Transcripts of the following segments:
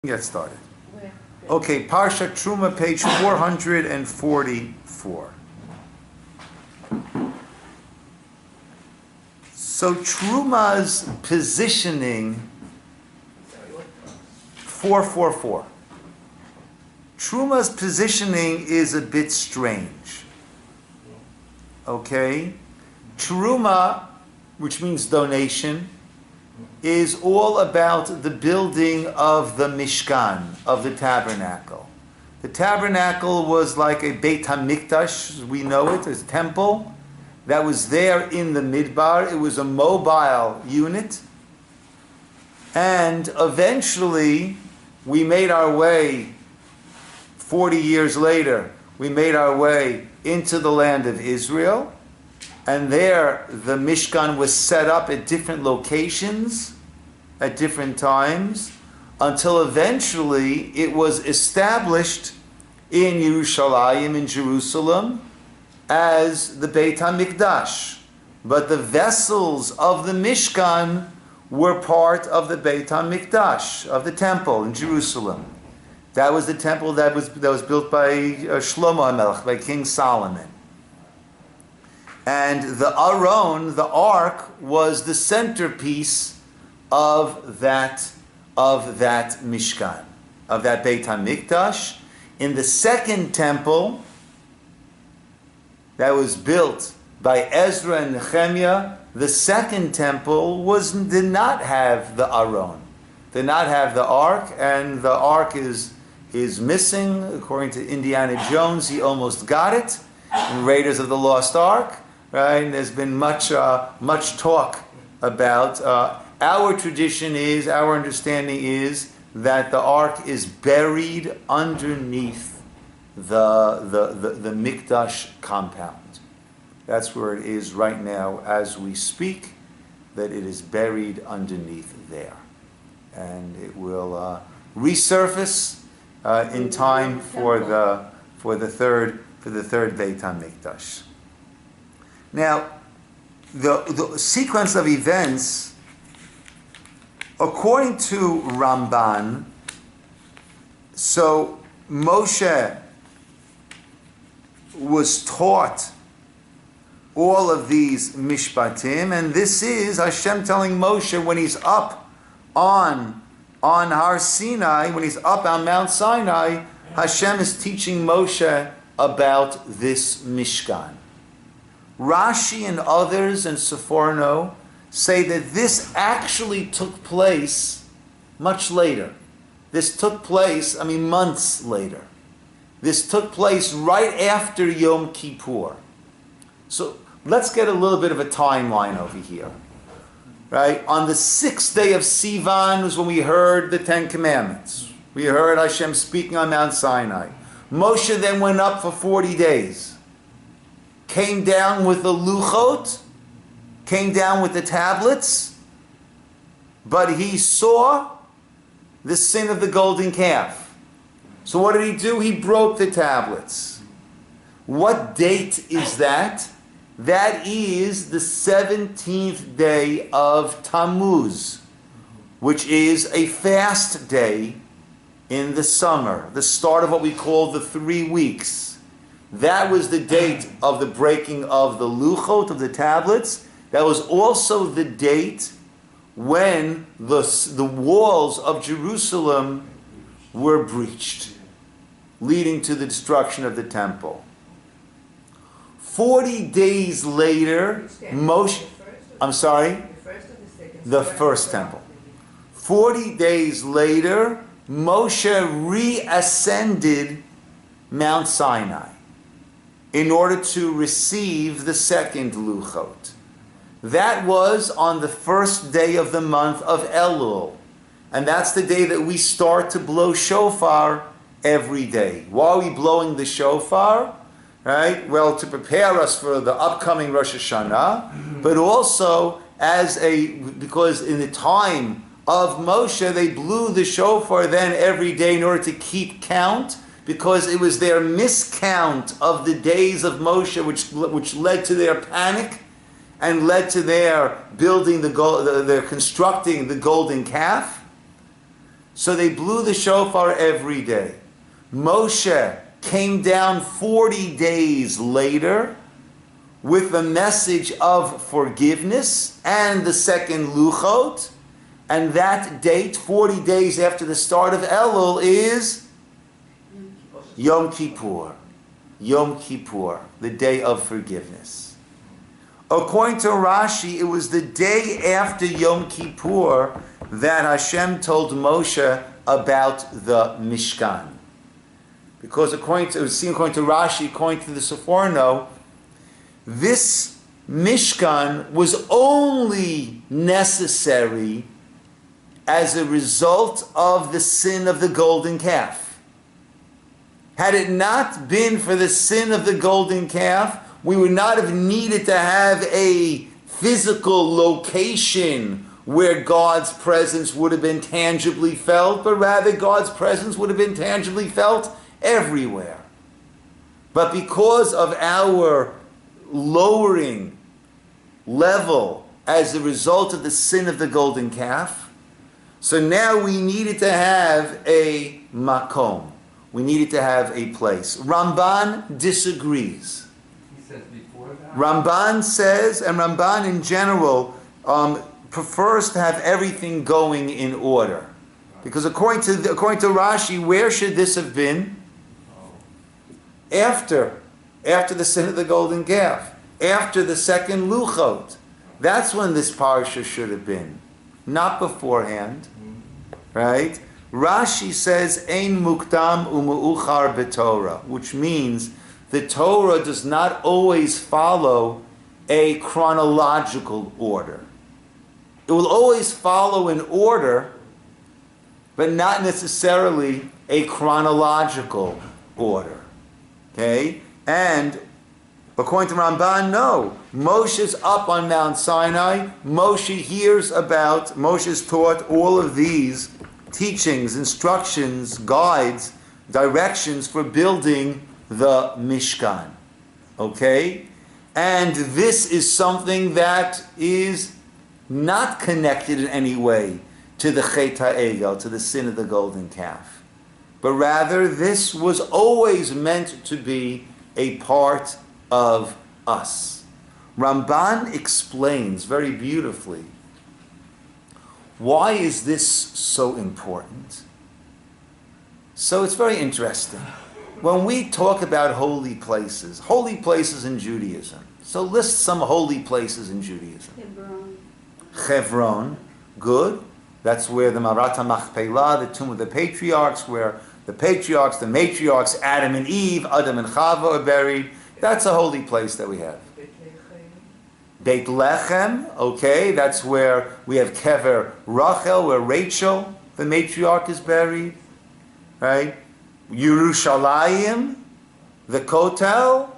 Get started. Okay, Parsha Terumah, page 444. So Terumah's positioning, 444. Terumah's positioning is a bit strange. Okay? Terumah, which means donation, is all about the building of the Mishkan, of the tabernacle. The tabernacle was like a Beit HaMikdash, as we know it, as a temple that was there in the Midbar. It was a mobile unit. And eventually, we made our way, 40 years later, we made our way into the land of Israel. And there, the Mishkan was set up at different locations, at different times, until eventually it was established in Yerushalayim, in Jerusalem, as the Beit HaMikdash. But the vessels of the Mishkan were part of the Beit HaMikdash, of the temple in Jerusalem. That was the temple that was built by Shlomo HaMelech, by King Solomon. And the Aron, the ark, was the centerpiece of that Mishkan, of that Beit HaMikdash. In the second temple that was built by Ezra and Nehemiah, the second temple did not have the Aron, did not have the ark, and the ark is missing. According to Indiana Jones, he almost got it in Raiders of the Lost Ark. Right, and there's been much talk about. Our tradition is, our understanding is that the ark is buried underneath the Mikdash compound. That's where it is right now, as we speak. That it is buried underneath there, and it will resurface in time for the third Beit HaMikdash. Now, the sequence of events, according to Ramban, so Moshe was taught all of these mishpatim, and this is Hashem telling Moshe when he's up on Har Sinai, when he's up on Mount Sinai, Hashem is teaching Moshe about this Mishkan. Rashi and others, and Seforno, say that this actually took place much later. This took place, months later. This took place right after Yom Kippur. So let's get a little bit of a timeline over here. Right? On the 6th day of Sivan was when we heard the Ten Commandments. We heard Hashem speaking on Mount Sinai. Moshe then went up for 40 days. Came down with the luchot, came down with the tablets, but he saw the sin of the golden calf. So what did he do? He broke the tablets. What date is that? That is the 17th day of Tammuz, which is a fast day in the summer, the start of what we call the 3 weeks. That was the date of the breaking of the luchot, of the tablets. That was also the date when the walls of Jerusalem were breached, leading to the destruction of the temple. 40 days later, Moshe, the first temple. 40 days later, Moshe reascended Mount Sinai in order to receive the second luchot. That was on the first day of the month of Elul. And that's the day that we start to blow shofar every day. Why are we blowing the shofar? Right? Well, to prepare us for the upcoming Rosh Hashanah, but also because in the time of Moshe, they blew the shofar then every day in order to keep count, because it was their miscount of the days of Moshe which led to their panic and led to their building their constructing the golden calf. So they blew the shofar every day. Moshe came down 40 days later with the message of forgiveness and the second luchot. And that date, 40 days after the start of Elul, is Yom Kippur. Yom Kippur, the day of forgiveness. According to Rashi, it was the day after Yom Kippur that Hashem told Moshe about the Mishkan. Because according to Rashi, according to the Seforno, this Mishkan was only necessary as a result of the sin of the golden calf. Had it not been for the sin of the golden calf, we would not have needed to have a physical location where God's presence would have been tangibly felt, but rather God's presence would have been tangibly felt everywhere. But because of our lowering level as a result of the sin of the golden calf, so now we needed to have a makom. We needed to have a place. Ramban disagrees. He says before that? Ramban says, and Ramban in general prefers to have everything going in order. Because according to Rashi, where should this have been? After the sin of the golden calf. After the second luchot. That's when this parsha should have been. Not beforehand. Right? Rashi says, Ein mukdam u'mu'uchar b'Torah, which means the Torah does not always follow a chronological order. It will always follow an order, but not necessarily a chronological order. Okay? And according to Ramban, no. Moshe's up on Mount Sinai. Moshe's taught all of these teachings, instructions, guides, directions for building the Mishkan. Okay? And this is something that is not connected in any way to the Chet HaEgel, to the sin of the golden calf. But rather, this was always meant to be a part of us. Ramban explains very beautifully, why is this so important? So it's very interesting. When we talk about holy places in Judaism, so list some holy places in Judaism. Hebron, good. That's where the Marat HaMachpelah, the tomb of the patriarchs, where the matriarchs, Adam and Eve, Adam and Chava are buried. That's a holy place that we have. Beit Lechem, okay, that's where we have Kever Rachel, where Rachel, the matriarch, is buried. Right? Yerushalayim, the Kotel,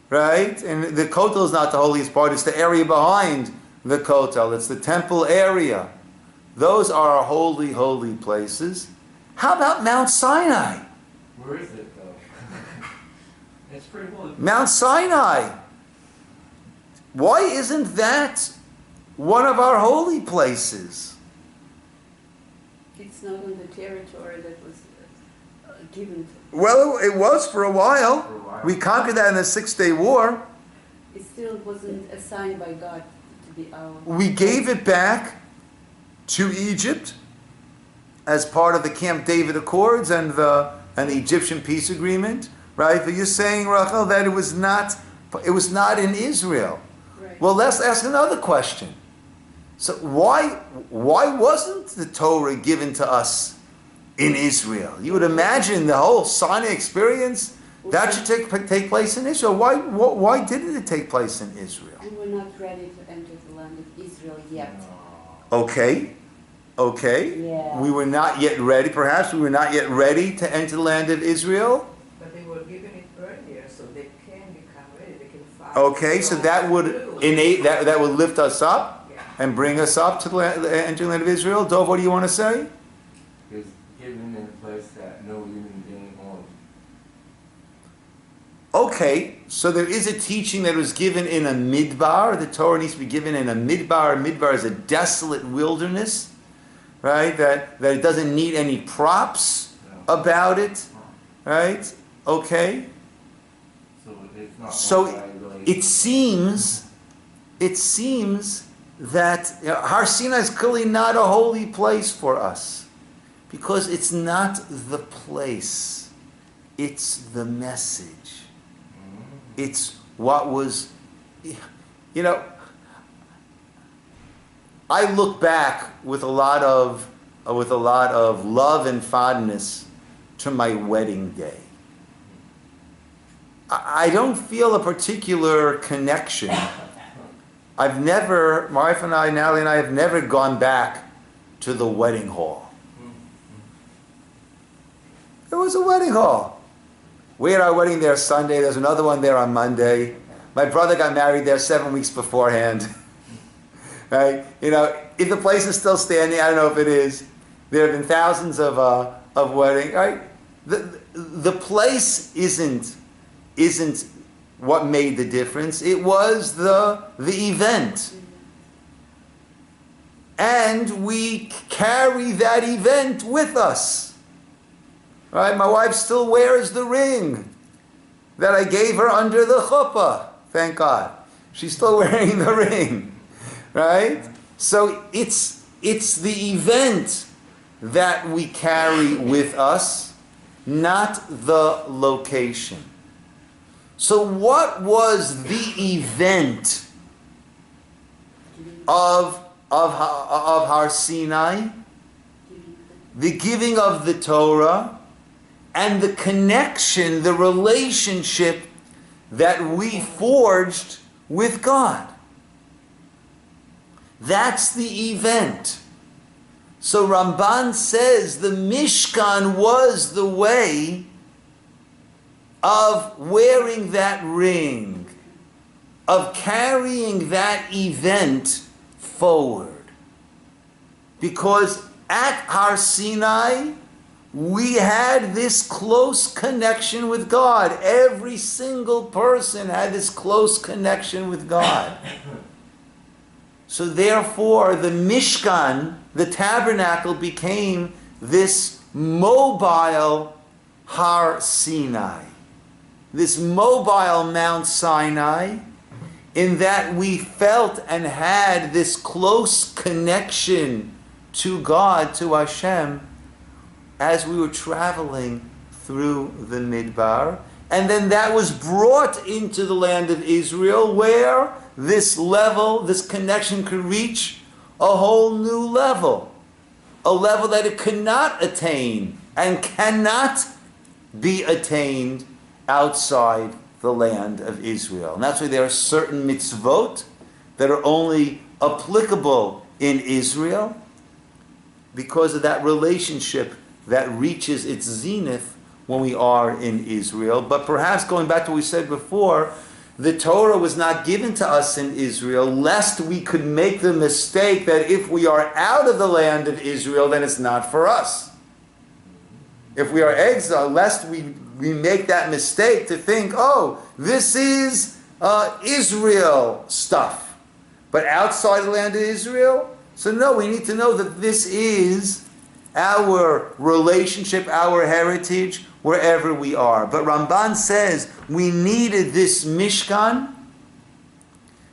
right? And the Kotel is not the holiest part, it's the area behind the Kotel. It's the temple area. Those are holy, holy places. How about Mount Sinai? Where is it, though? It's pretty holy. Mount Sinai. Why isn't that one of our holy places? It's not on the territory that was given to. Well, it was for a while. We conquered that in the 6-Day War. It still wasn't assigned by God to be our. We gave it back to Egypt as part of the Camp David Accords and the Egyptian peace agreement, right? But you're saying, Rachel, that it was not in Israel. Right. Well, let's ask another question. So why wasn't the Torah given to us in Israel? You would imagine the whole Sinai experience that should take place in Israel. Why didn't it take place in Israel? We were not ready to enter the land of Israel yet. Okay. Yeah. We were not yet ready. Perhaps we were not yet ready to enter the land of Israel. But they were given it earlier, so they can become ready. They can fight. Okay, so that would that would lift us up and bring us up to enter the land of Israel. Dov, what do you want to say? It's given in a place that no human being owns. Okay, so there is a teaching that was given in a midbar. The Torah needs to be given in a midbar. A midbar is a desolate wilderness, right? That it doesn't need any props about it, right? Okay. So it's not So multi-related. it seems that Har Sinai is clearly not a holy place for us because it's not the place, it's the message. It's what was, I look back with a lot of love and fondness to my wedding day. I don't feel a particular connection. My wife and I, Natalie and I, have never gone back to the wedding hall. There was a wedding hall. We had our wedding there Sunday. There's another one there on Monday. My brother got married there 7 weeks beforehand. Right? If the place is still standing, I don't know if it is. There have been thousands of weddings. Right? The place isn't what made the difference. It was the event. And we carry that event with us. Right? My wife still wears the ring that I gave her under the chuppah. Thank God. She's still wearing the ring. Right? So it's the event that we carry with us, not the location. So what was the event of Har Sinai? The giving of the Torah and the connection, the relationship that we forged with God. That's the event. So Ramban says the Mishkan was the way of wearing that ring, of carrying that event forward. Because at Har Sinai, we had this close connection with God. Every single person had this close connection with God. So therefore, the Mishkan, the tabernacle, became this mobile Har Sinai. This mobile Mount Sinai, in that we felt and had this close connection to God, to Hashem, as we were traveling through the Midbar. And then that was brought into the land of Israel, where this level, this connection could reach a whole new level. A level that it could not attain and cannot be attained outside the land of Israel. And that's why there are certain mitzvot that are only applicable in Israel because of that relationship that reaches its zenith when we are in Israel. But perhaps going back to what we said before, the Torah was not given to us in Israel lest we could make the mistake that if we are out of the land of Israel, then it's not for us. If we are exiled, lest we make that mistake to think, oh, this is Israel stuff. But outside the land of Israel? So no, we need to know that this is our relationship, our heritage, wherever we are. But Ramban says we needed this Mishkan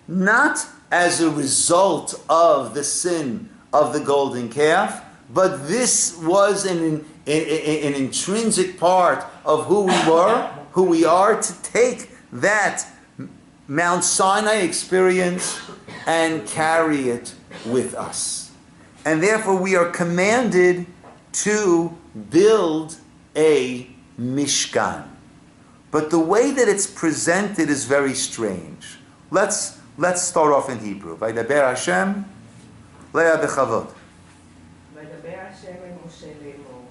not as a result of the sin of the golden calf, but this was an intrinsic part of who we were, who we are, to take that Mount Sinai experience and carry it with us. And therefore we are commanded to build a Mishkan. But the way that it's presented is very strange. Let's start off in Hebrew. Vaydaber Hashem leah bechavod. וידבר השם אל משה לאמור,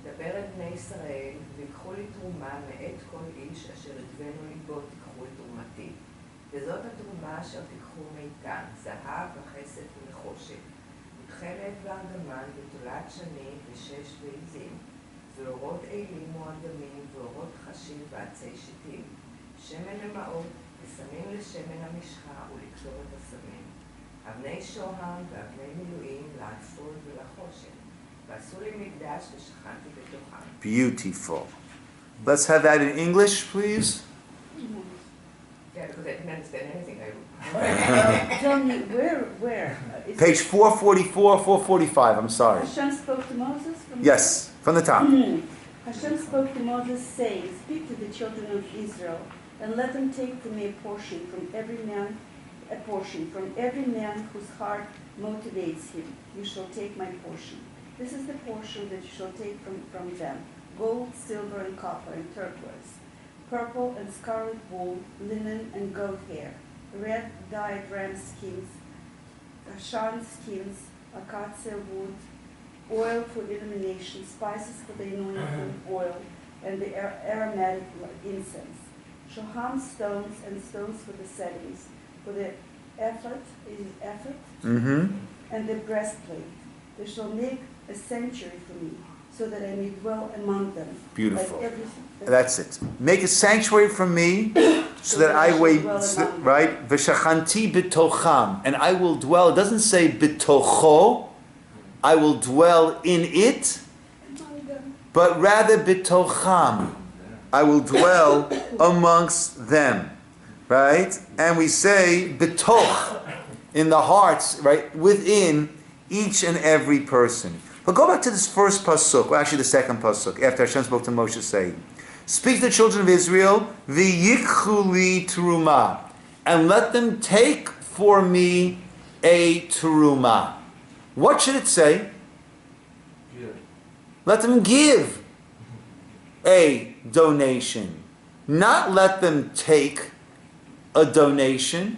דבר אל בני ישראל, ויקחו לי תרומה מאת כל איש אשר ידבנו ליבו תיקחו את תרומתי. וזאת התרומה אשר תיקחו מאיתן, זהב וכסף ונחושת, ותכלת וארגמן ותולעת שני ושש ועזים, ואורות אילים ואדמים ואורות חשים ועצי שתים, שמן למעות וסמים לשמן המשחה ולקשור את הסמים, אבני שוהם ואבני מילואים לאפוד ולחושן, ועשו לי מקדש ושכנתי בתוכם. Beautiful. Let's have that in English, please. Yeah, because I didn't understand anything. Tell me, where? Page 444, 445, I'm sorry. Hashem spoke to Moses? Yes, from the top. Hashem spoke to Moses, saying, "Speak to the children of Israel, and let them take from me a portion from every man whose heart motivates him. You shall take my portion. This is the portion that you shall take from them: gold, silver, and copper, and turquoise, purple and scarlet wool, linen and goat hair, red dyed ram skins, ashan skins, acacia wood, oil for illumination, spices for the anointing oil, and the aromatic incense, shoham stones and stones for the settings, for the ephod, and the breastplate. They shall make a sanctuary for me, so that I may dwell among them." Beautiful. Like That's it. Make a sanctuary for me, so that I wait, right? V'shachanti b'tocham, and I will dwell. It doesn't say b'tocho. I will dwell in it, but rather b'tocham. I will dwell amongst them, right? And we say b'toch, in the hearts, right, within each and every person. But go back to this first pasuk, or actually the second pasuk, after Hashem spoke to Moshe, saying, "Speak to the children of Israel, v'yikchu li terumah, and let them take for me a terumah." What should it say? Give. Let them give a donation, not let them take a donation.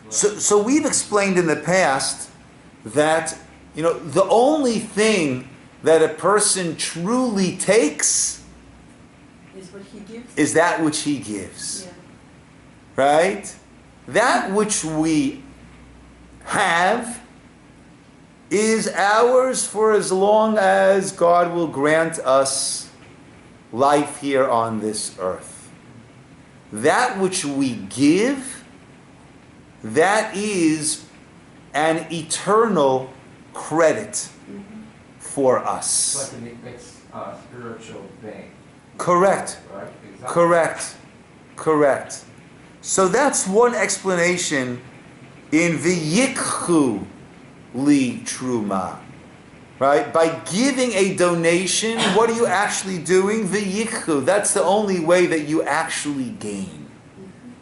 So we've explained in the past that, the only thing that a person truly takes is what he gives. is that which he gives. Yeah. Right? That which we have is ours for as long as God will grant us life here on this earth. That which we give, that is an eternal credit for us. But it makes a spiritual thing. Correct. Right? Exactly. Correct. So that's one explanation in V'yikchu li truma. Right? By giving a donation, what are you actually doing? V'yikchu. That's the only way that you actually gain.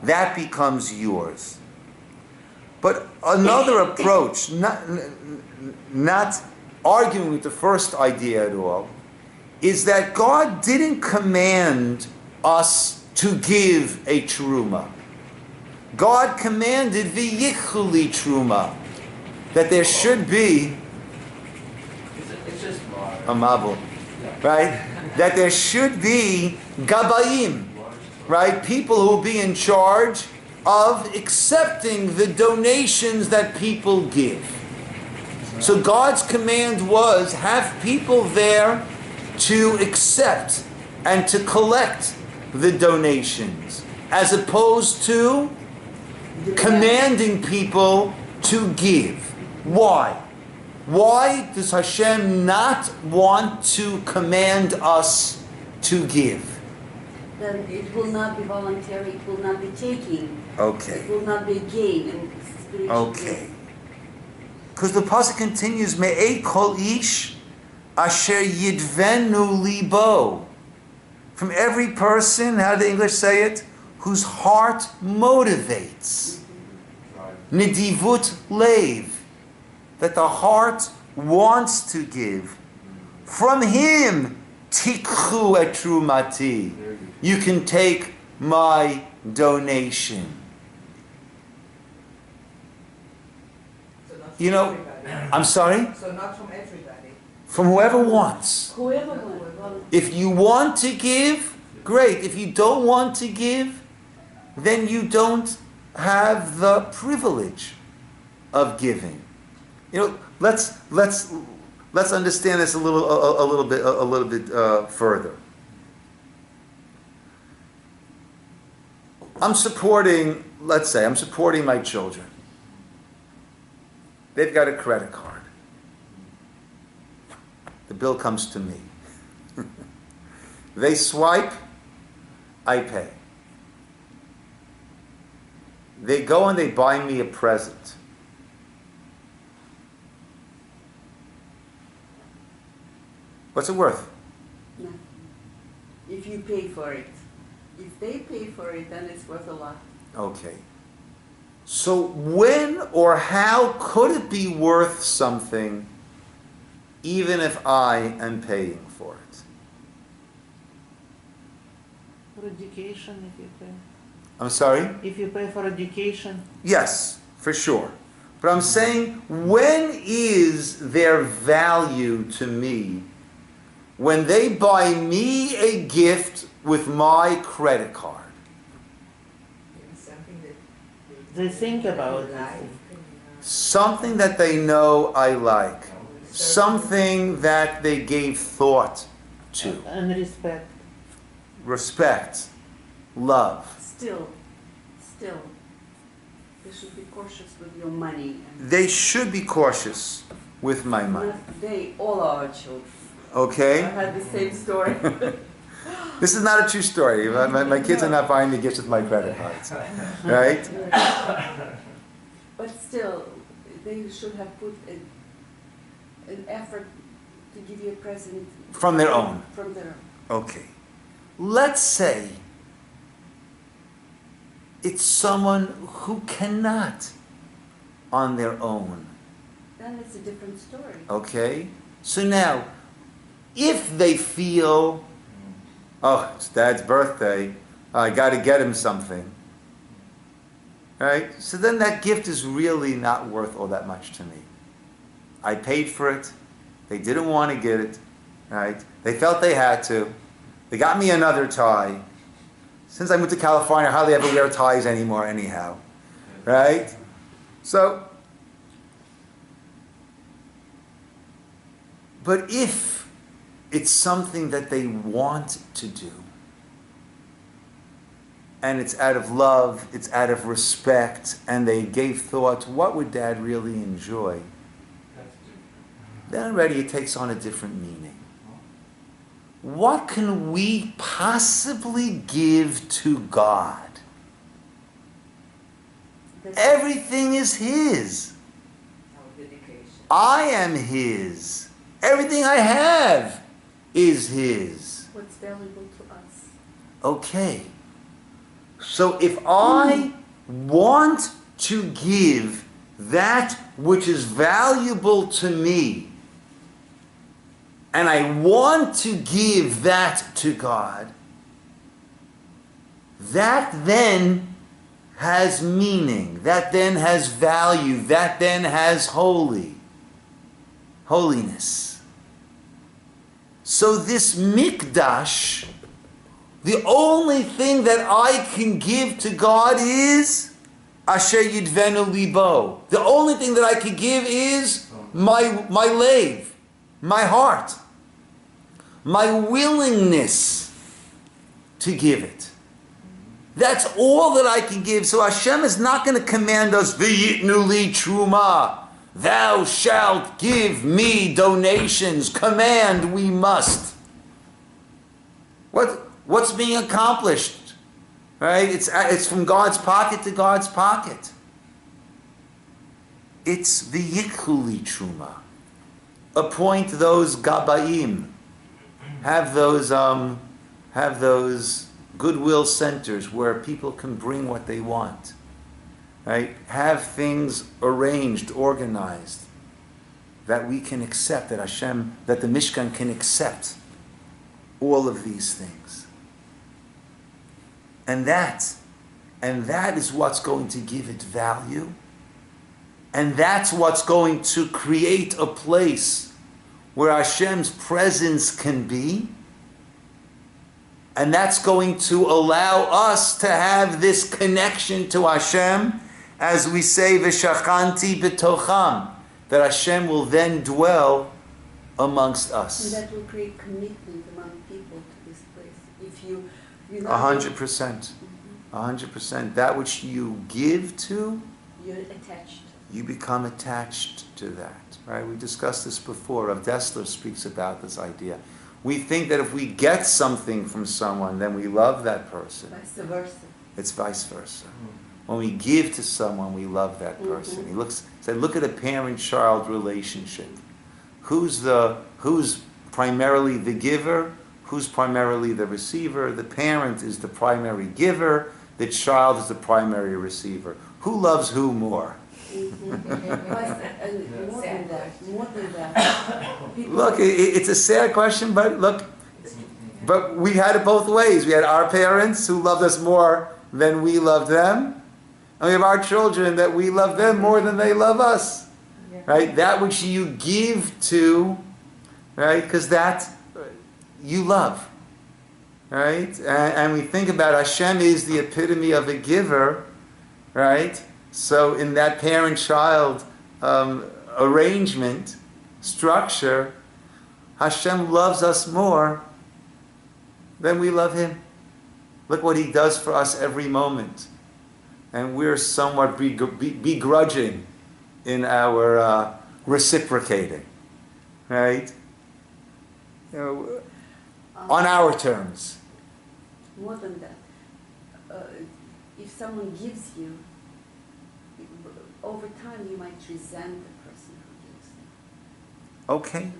That becomes yours. But another approach, not arguing with the first idea at all, is that God didn't command us to give a truma. God commanded v'yikchu li truma, that there should be It's just water. a mabul, right? That there should be gabayim, right? People who will be in charge of accepting the donations that people give. So God's command was, have people there to accept and to collect the donations, as opposed to commanding people to give. Why? Why does Hashem not want to command us to give? Then it will not be voluntary, it will not be taking. Okay. It will not be gain and spiritual Okay. gain. Because the pasuk continues, Me'ei kol ish asher yidvenu libo. From every person, how did the English say it? Whose heart motivates. Nidivut leiv. That the heart wants to give. From him, tikchu et trumati. You can take my donation. So not from You know, everybody. I'm sorry? So not from everybody. From whoever wants. Whoever will. If you want to give, great. If you don't want to give, then you don't have the privilege of giving. Let's understand this a little bit further. I'm supporting my children. They've got a credit card. the bill comes to me. They swipe, I pay. They go and they buy me a present. What's it worth? No. If you pay for it. If they pay for it, then it's worth a lot. Okay. So when or how could it be worth something even if I am paying for it? For education, if you pay. I'm sorry? If you pay for education. Yes, for sure. But I'm saying, when is their value to me when they buy me a gift with my credit card? Something that They think about it. Something that they know I like. Something that they gave thought to. And respect. Respect. Love. Still, they should be cautious with your money. They should be cautious with my money. Not they, all our children. I Okay? had the same story. This is not a true story. My kids are not buying me gifts with my credit cards. Right? But still, they should have put an effort to give you a present. From their own. From their own. Okay. Let's say it's someone who cannot on their own. Then it's a different story. Okay? So now, if they feel, oh, it's Dad's birthday, I got to get him something. Right? So then that gift is really not worth all that much to me. I paid for it. They didn't want to get it. Right? They felt they had to. They got me another tie. Since I moved to California, I hardly ever wear ties anymore anyhow. Right? So, but if it's something that they want to do, and it's out of love, it's out of respect, and they gave thought, what would Dad really enjoy? Then already it takes on a different meaning. What can we possibly give to God? Everything is His. our dedication. I am His. Everything I have is His. What's valuable to us? Okay. So if I want to give that which is valuable to me, and I want to give that to God, that then has meaning, that then has value, that then has holiness. So this mikdash, the only thing that I can give to God is asher yidvenu libo. The only thing that I can give is my lave, my heart, my willingness to give it. That's all that I can give. So Hashem is not going to command us, v'yitnu li truma, thou shalt give me donations. Command, we must. What's being accomplished? Right? It's from God's pocket to God's pocket. It's v'yikhu li truma. Appoint those gabaim. Have those goodwill centers where people can bring what they want. Right? Have things arranged, organized, that we can accept, that the Mishkan can accept all of these things. And that is what's going to give it value. And that's what's going to create a place where Hashem's presence can be. And that's going to allow us to have this connection to Hashem, as we say, V'shachanti b'tocham, that Hashem will then dwell amongst us. And that will create commitment among people to this place. If you 100%. 100%. That which you give to, you're attached. you become attached to that, right? We discussed this before. Rav Dessler speaks about this idea. We think that if we get something from someone, then we love that person. Vice versa. It's vice versa. When we give to someone, we love that person. He said, look at a parent-child relationship. Who's primarily the giver? Who's primarily the receiver? The parent is the primary giver. The child is the primary receiver. Who loves who more? More than that. Look, it's a sad question, but we had it both ways. We had our parents who loved us more than we loved them. And we have our children that we love them more than they love us. Right? That which you give to, right? Because that you love. Right? And we think about Hashem is the epitome of a giver. Right? So in that parent-child arrangement, structure, Hashem loves us more than we love Him. Look what He does for us every moment. And we're somewhat begrudging in our reciprocating. Right? You know, on our terms. More than that. If someone gives you, over time you might resent the person who gives you. Okay.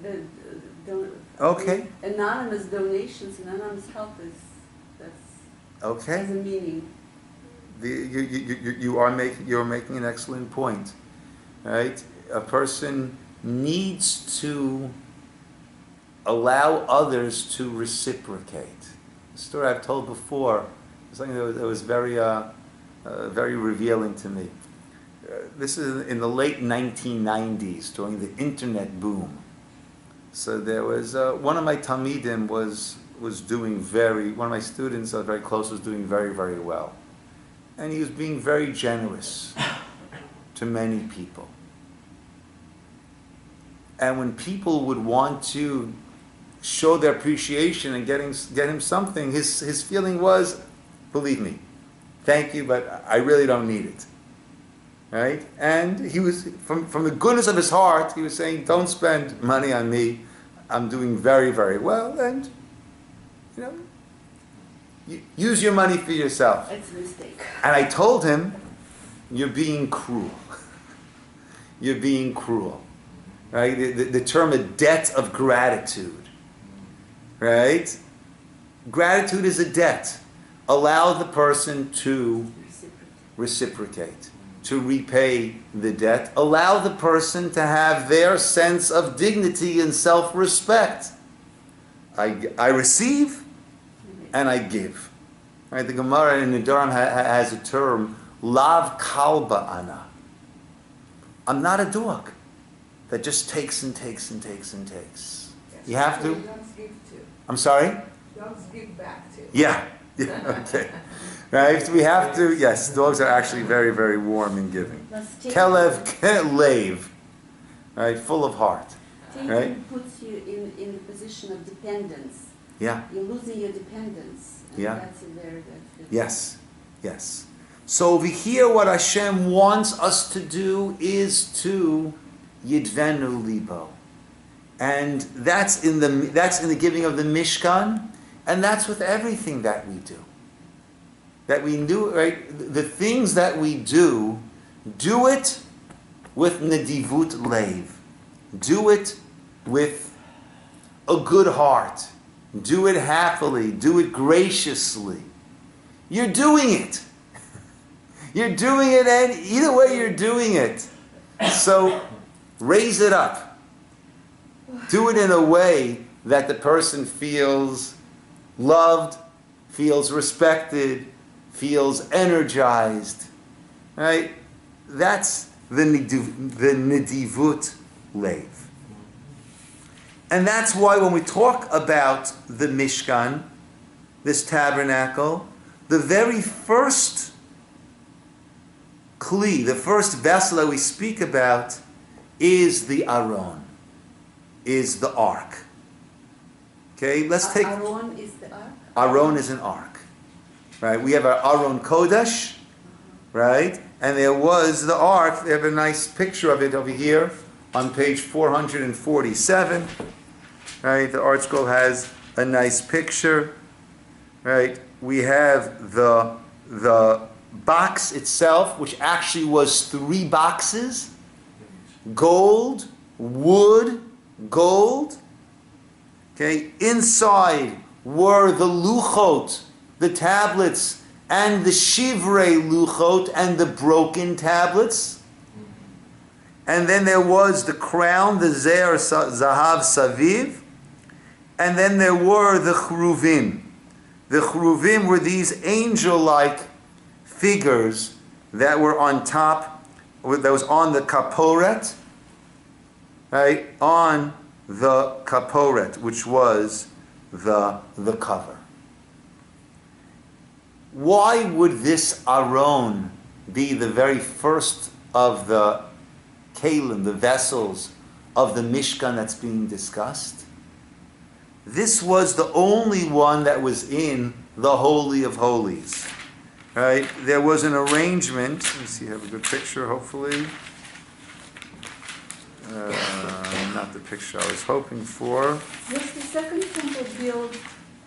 Okay. Anonymous donations, anonymous help has a meaning. You're making an excellent point, right? A person needs to allow others to reciprocate. The story I've told before, something that was very revealing to me. This is in the late 1990s, during the internet boom. So there was one of my talmidim was doing one of my students, very close, was doing very, very well. And he was being very generous to many people. And when people would want to show their appreciation and get him something, his feeling was, believe me, thank you, but I really don't need it. Right? And he was, from the goodness of his heart, he was saying, don't spend money on me. I'm doing very, very well. And, use your money for yourself. It's a mistake. And I told him, you're being cruel. You're being cruel. Right? The term a debt of gratitude. Right? Gratitude is a debt. Allow the person to reciprocate, to repay the debt. Allow the person to have their sense of dignity and self-respect. I receive and I give. Right? The Gemara in Nedarim has a term, lav kalba ana. I'm not a dog that just takes and takes and takes and takes. Yes. You have to? Dogs give too. I'm sorry? Dogs give back too. Yeah. Okay. Right? So we have to, yes, dogs are actually very, very warm in giving. Kelev, kelev. Right? Full of heart. Taking Right? puts you in the position of dependence. Yeah. You're losing your dependence. And Yeah. that's a very good. Yes. Yes. So over here, what Hashem wants us to do is to yidvenu libo. And that's in the giving of the Mishkan, and that's with everything that we do. That we do, right? The things that we do it with nedivut leiv. Do it with a good heart. Do it happily. Do it graciously. You're doing it. You're doing it, and either way you're doing it. So raise it up. Do it in a way that the person feels loved, feels respected, feels energized. Right? That's the nedivut leiv. And that's why when we talk about the Mishkan, this tabernacle, the very first kli, the first vessel that we speak about is the Aron, is the ark. Okay, let's take... Aron is the ark? Aron is an ark. Right? We have our Aron Kodesh, right? and there was the ark. They have a nice picture of it over here on page 447. Right, the Art Scroll has a nice picture. Right, we have the box itself, which actually was 3 boxes: gold, wood, gold. Okay, inside were the luchot, the tablets, and the shivrei luchot, and the broken tablets. And then there was the crown, the ze'er zahav saviv, and then there were the cheruvim. The cheruvim were these angel-like figures that were on top, that was on the kaporet, right, on the kaporet, which was the cover. Why would this aron be the very first of the kalim, the vessels of the Mishkan that's being discussed? This was the only one that was in the Holy of Holies. Right? There was an arrangement. Let me see, I have a good picture, hopefully. Not the picture I was hoping for. Was the second temple built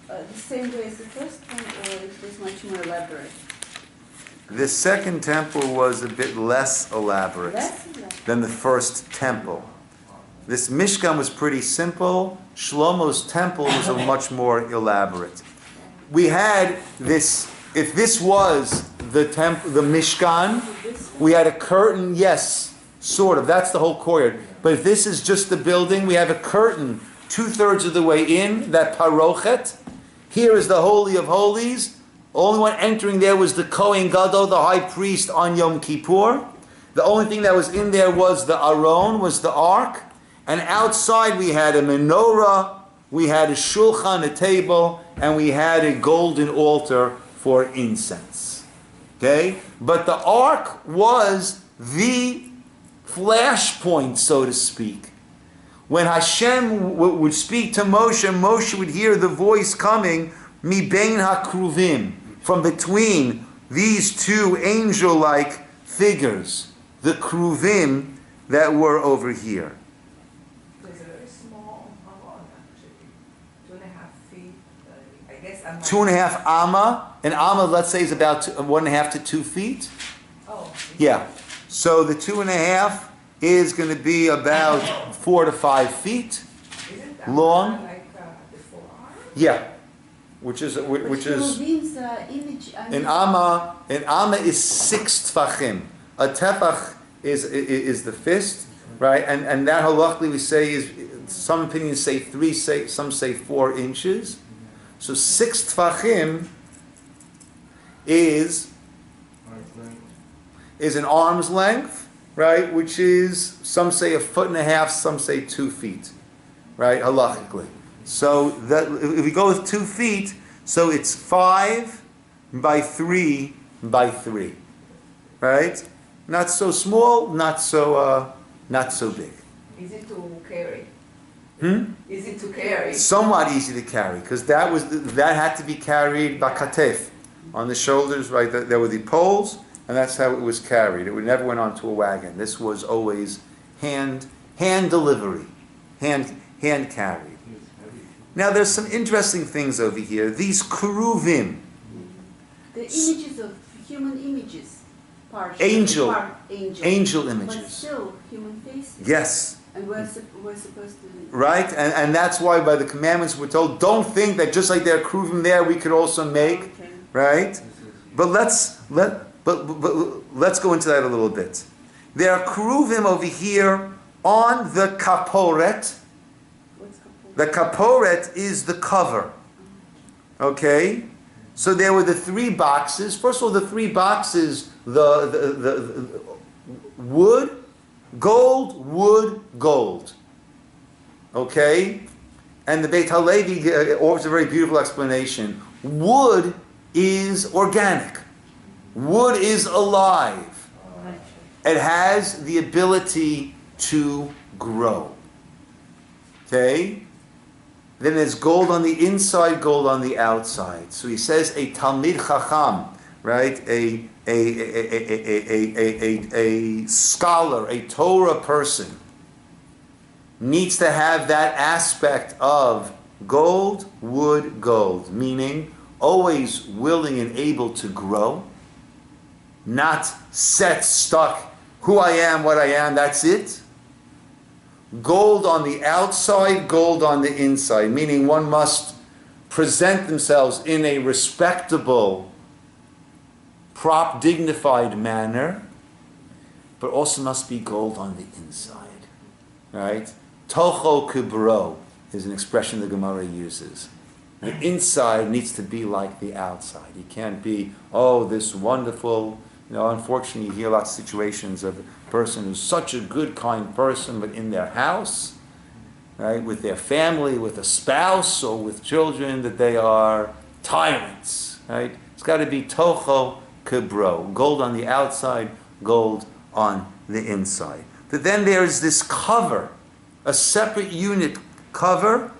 the same way as the first one, or it was much more elaborate? The second temple was a bit less elaborate than the first temple. This Mishkan was pretty simple. Shlomo's temple was a much more elaborate. We had this, if this was the Mishkan, we had a curtain, yes, sort of, that's the whole courtyard. But if this is just the building, we have a curtain 2/3 of the way in, that parochet. Here is the Holy of Holies. The only one entering there was the Kohen Gadol, the high priest on Yom Kippur. The only thing that was in there was the Aron, was the ark. And outside we had a menorah, we had a shulchan, a table, and we had a golden altar for incense. Okay? But the ark was the flashpoint, so to speak. When Hashem would speak to Moshe, Moshe would hear the voice coming, mi bein hakruvim, from between these 2 angel-like figures, the kruvim that were over here. There's a very small aron, actually, 2.5 feet. I guess I'm 2.5 amma. An amma, let's say, is about 1.5 to 2 feet. Oh. Yeah. So the 2.5 is going to be about 4 to 5 feet Isn't that long. like the forearm? Yeah. Which is Cheruvim's image. an amma is 6 tfachim. A tefach is the fist, right? And that halachically we say is, some opinions say 3, some say 4 inches. So 6 tfachim is an arm's length, right? Which is, some say 1.5 feet, some say 2 feet, right? Halachically. So that if we go with 2 feet, so it's 5 by 3 by 3, right? Not so small, not so big. Easy to carry. Hmm? Easy to carry. Somewhat easy to carry, because that had to be carried bakatef, on the shoulders, right? There were the poles, and that's how it was carried. It never went onto a wagon. This was always hand delivery, hand carried. Now there's some interesting things over here. These keruvim, The images of human images. Parsha, angel But images. still human faces. Yes. And we're supposed to... Right? And that's why by the commandments we're told, don't think that just like there are keruvim there, we could also make, Okay. right? But let's go into that a little bit. There are keruvim over here on the kaporet. What's kapot? The kaporet is the cover. Okay? So there were the 3 boxes. First of all, the 3 boxes, the wood, gold, wood, gold. Okay? And the Beit HaLevi offers a very beautiful explanation. Wood is organic. Wood is alive. It has the ability to grow. Okay? Then there's gold on the inside, gold on the outside. So he says a Talmid Chacham right? A scholar, a Torah person needs to have that aspect of gold, wood, gold, meaning always willing and able to grow, not set, stuck, who I am, what I am, that's it. Gold on the outside, gold on the inside, meaning one must present themselves in a respectable, dignified manner, but also must be gold on the inside, right? Tocho kibro is an expression the Gemara uses. The inside needs to be like the outside. You can't be, this wonderful, unfortunately you hear lots of situations of a person who's such a good, kind person, but in their house, right, with their family, with a spouse or with children, that they are tyrants, right? It's got to be tocho kibro, gold on the outside, gold on the inside. But then there's this cover, a separate unit cover,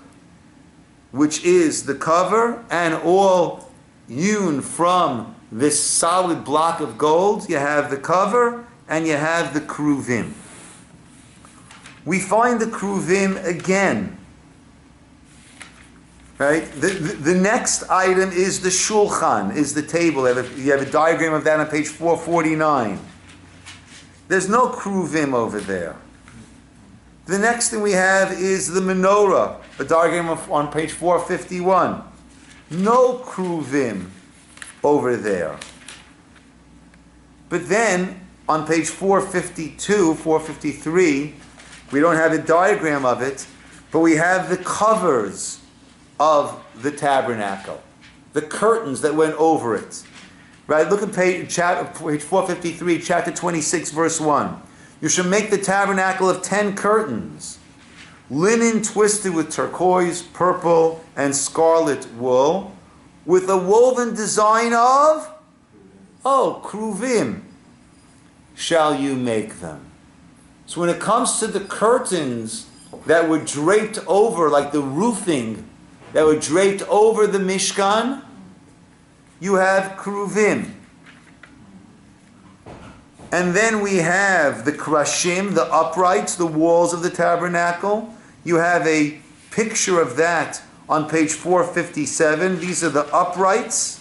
which is the cover and all hewn from this solid block of gold. You have the cover and you have the kruvim. We find the kruvim again. Right? The next item is the shulchan, is the table. You have a diagram of that on page 449. There's no kruvim over there. The next thing we have is the menorah, a diagram on page 451. No kruvim over there. But then, on page 452, 453, we don't have a diagram of it, but we have the covers of the tabernacle, the curtains that went over it. Right? Look at page 453, chapter 26, verse 1. You shall make the tabernacle of 10 curtains, linen twisted with turquoise, purple, and scarlet wool, with a woven design of, kruvim, shall you make them. So when it comes to the curtains that were draped over, like the roofing that were draped over the Mishkan, you have kruvim. And then we have the krashim, the uprights, the walls of the tabernacle. You have a picture of that on page 457. These are the uprights.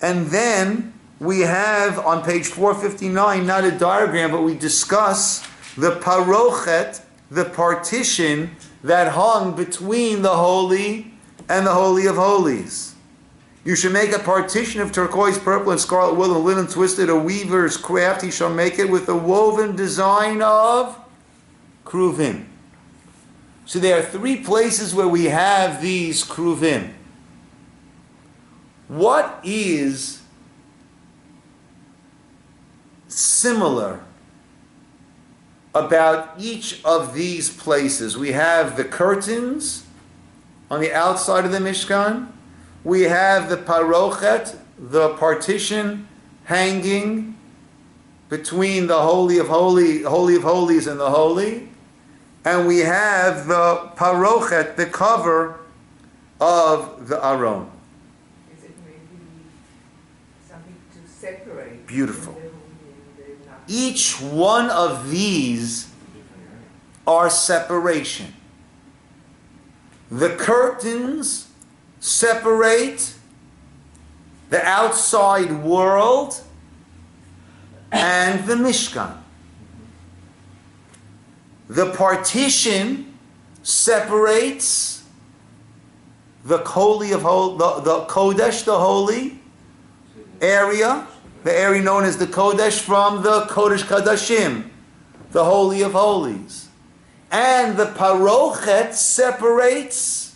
And then we have on page 459, not a diagram, but we discuss the parochet, the partition that hung between the holy and the Holy of Holies. You shall make a partition of turquoise, purple, and scarlet wool, and linen twisted, a weaver's craft. He shall make it with a woven design of kruvim. So there are 3 places where we have these kruvim. What is similar about each of these places? We have the curtains on the outside of the Mishkan. We have the parochet, the partition hanging between the Holy of Holies and the Holy. And we have the parochet, the cover of the Aron. Is it maybe something to separate? Beautiful. Each one of these are separation. The curtains separate the outside world and the Mishkan. The partition separates the Holy of the Kodesh, the holy area, the area known as the Kodesh, from the Kodesh Kadashim, the Holy of Holies. And the Parochet separates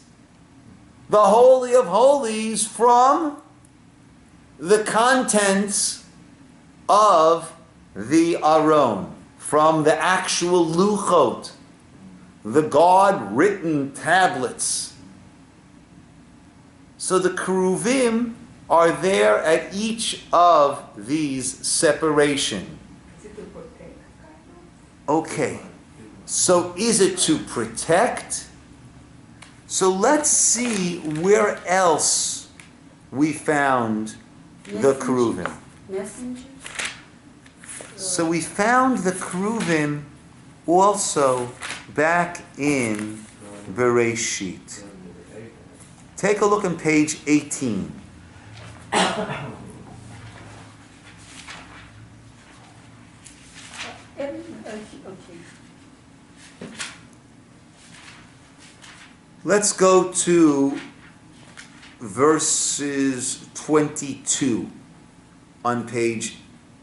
the Holy of Holies from the contents of the Aron, from the actual luchot, the God-written tablets. So the keruvim are there at each of these separations. Is it to protect? Okay, so is it to protect? So let's see where else we found the Keruvim? Messengers? So we found the Keruvim also back in Bereshit. Take a look on page 18. Okay. Let's go to verses 22 on page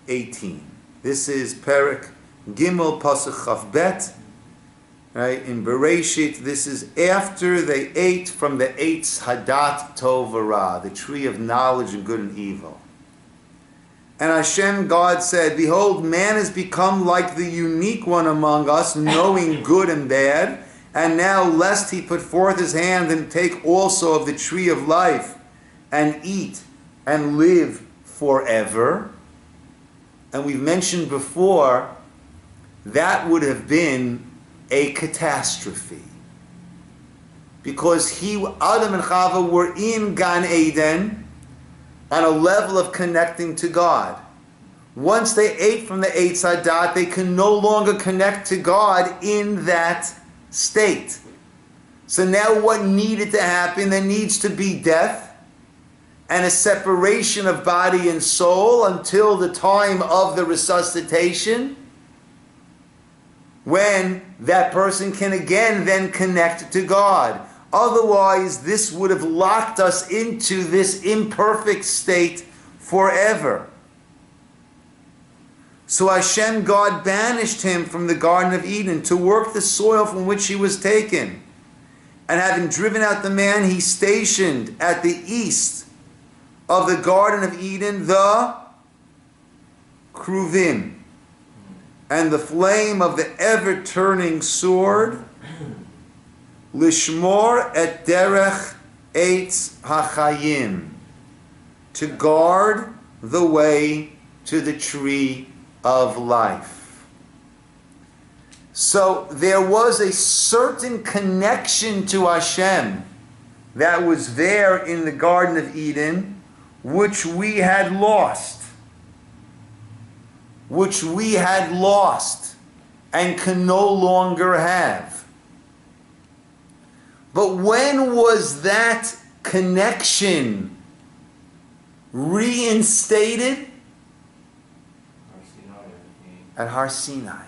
18. This is Perek Gimel Pasuk Chaf Bet. Right, in Bereshit, this is after they ate from the Eitz Hadat Tov V'Ra, the tree of knowledge of good and evil. And Hashem, God said, behold, man has become like the unique one among us, knowing good and bad. And now, lest he put forth his hand and take also of the tree of life, and eat and live forever. And we've mentioned before, that would have been a catastrophe. Because Adam and Chava were in Gan Eden on a level of connecting to God. Once they ate from the Eitz Hadat, they can no longer connect to God in that state. So now what needed to happen? There needs to be death and a separation of body and soul until the time of the resuscitation, when that person can again then connect to God. Otherwise, this would have locked us into this imperfect state forever. So Hashem, God, banished him from the Garden of Eden to work the soil from which he was taken. And having driven out the man, he stationed at the east of the Garden of Eden the Keruvim, and the flame of the ever-turning sword, Lishmor et derech eitz hachayim, to guard the way to the tree of life. So there was a certain connection to Hashem that was there in the Garden of Eden, which we had lost. And can no longer have. But when was that connection reinstated? At Har Sinai.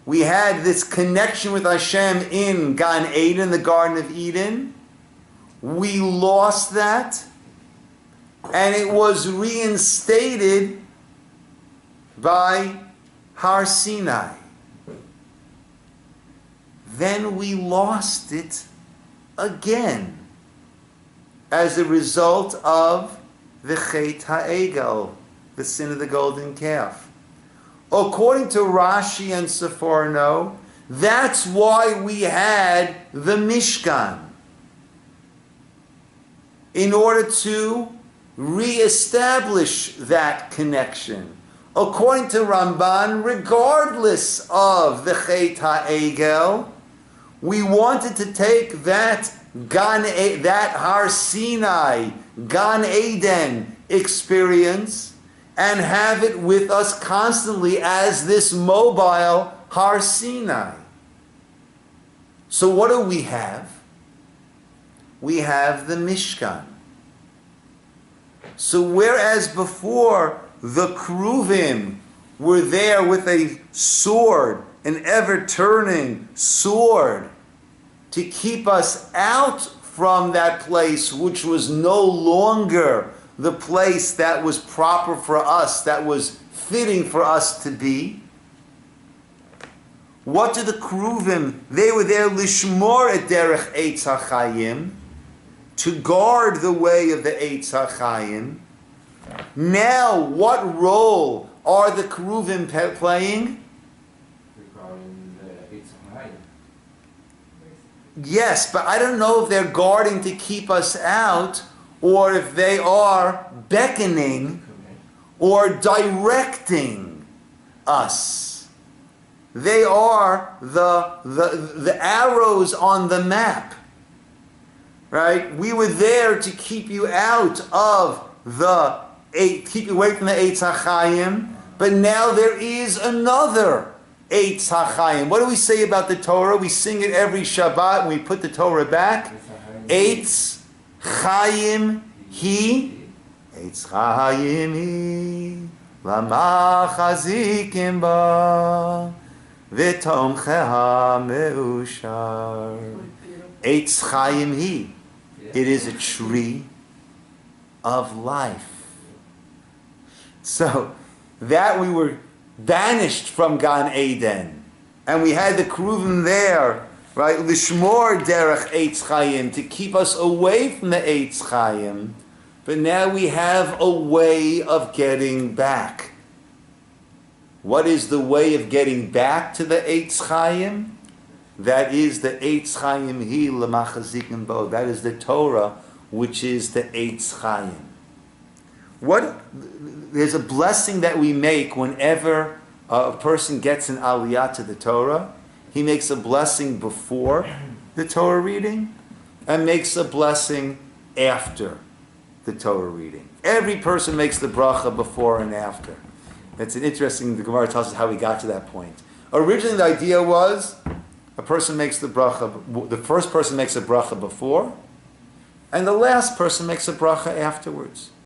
We had this connection with Hashem in Gan Eden, the Garden of Eden. We lost that. And it was reinstated by Har Sinai. Then we lost it again as a result of the Chet HaEgel, the sin of the golden calf. According to Rashi and Sephorno, that's why we had the Mishkan, in order to re-establish that connection. According to Ramban, regardless of the Chet HaEgel, we wanted to take that Har Sinai, Gan Eden experience and have it with us constantly as this mobile Har Sinai. So what do we have? We have the Mishkan. So whereas before the Keruvim were there with a sword, an ever-turning sword, to keep us out from that place which was no longer the place that was proper for us, that was fitting for us to be. What did the Keruvim? They were there, lishmor et derech eitz hachayim, to guard the way of the Eitz HaChaim. Now, what role are the Keruvim playing? Regarding the Eitz HaChaim. Yes, but I don't know if they're guarding to keep us out, or if they are beckoning or directing us. They are the arrows on the map. right? We were there to keep you out of keep you away from the Eitz HaChaim, but now there is another Eitz HaChaim. What do we say about the Torah? We sing it every Shabbat and we put the Torah back. Eitz Chaim Hi. Eitz Chaim Hi. Lama chazikim ba. V'tomcheha me'ushar. Eitz Chaim Hi. It is a tree of life. So, that we were banished from Gan Eden, and we had the Kruvim there, right? Lishmor derech Eitz Chaim, to keep us away from the Eitz Chaim, but now we have a way of getting back. What is the way of getting back to the Eitz Chaim? That is the Eitz Chaim Hi l'machazikim bo. That is the Torah, which is the Eitz Chaim. There's a blessing that we make whenever a person gets an aliyah to the Torah. He makes a blessing before the Torah reading and makes a blessing after the Torah reading. Every person makes the bracha before and after. It's an interesting, the Gemara tells us how we got to that point. Originally the idea was a person makes the bracha, the first person makes a bracha before, and the last person makes a bracha afterwards.